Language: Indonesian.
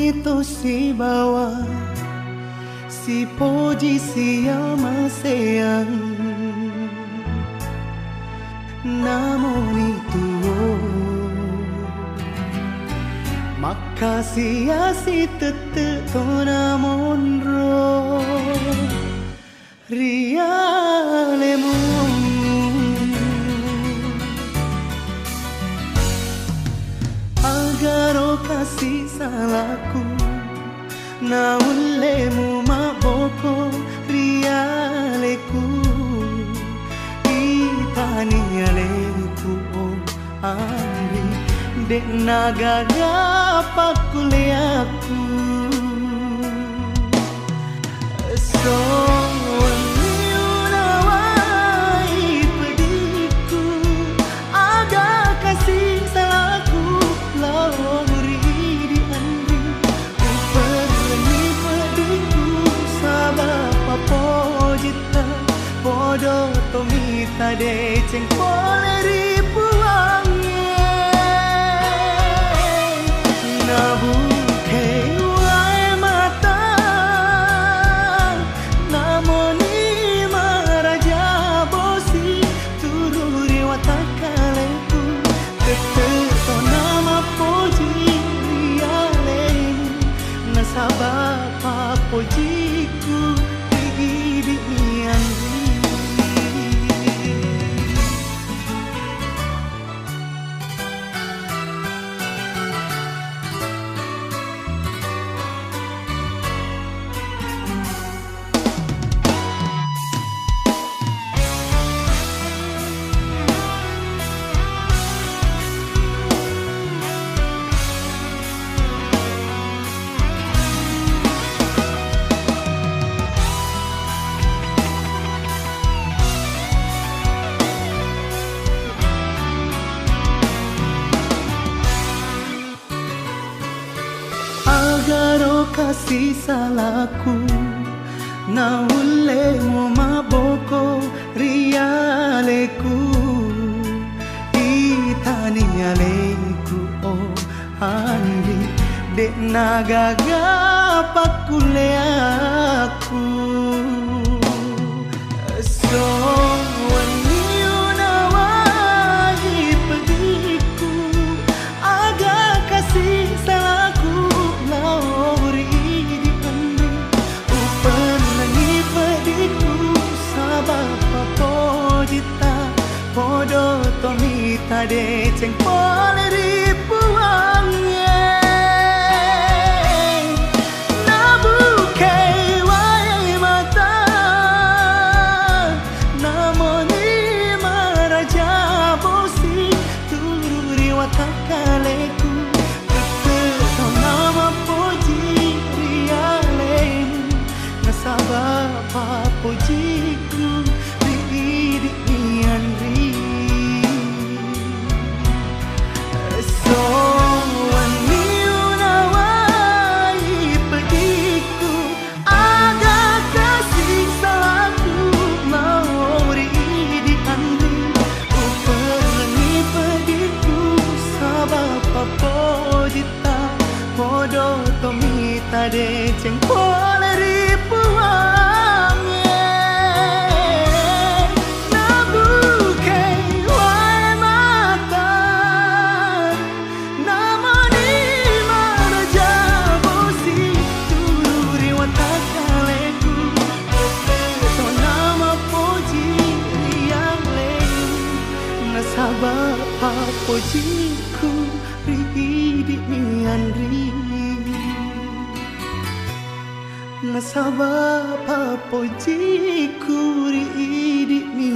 itu si bawa si posisi yang masih namun itu makasih ya si tetep to namun ro rialemu agar o kasih salahku na ulemu maboko rialeku itani aleku om amri dek nagaga pakuliaku so bodoh to mita de ceng poleri puangnya nabu ke wae mata namoni maraja bosi tururi watakaleku tetep to nama poji rialemu nasaba pa pojiku di agar kasih salahku na ulemu maboko rialeku itani aleku oh andi dek nagaga pakuleaku so bodoh to mita de ceng poleri puangnya nabuke wae mata namoni maraja bosi tururi watakaleku tetep nama poji rialemu nasaba pa pojiku bodoh to mita de ceng poleri puangnya nabuke wae mata namoni maraja bosi tururi watakaleku to nama poji yang leu nasaba pa pojiku di miandri nasaba pa pojiku di mi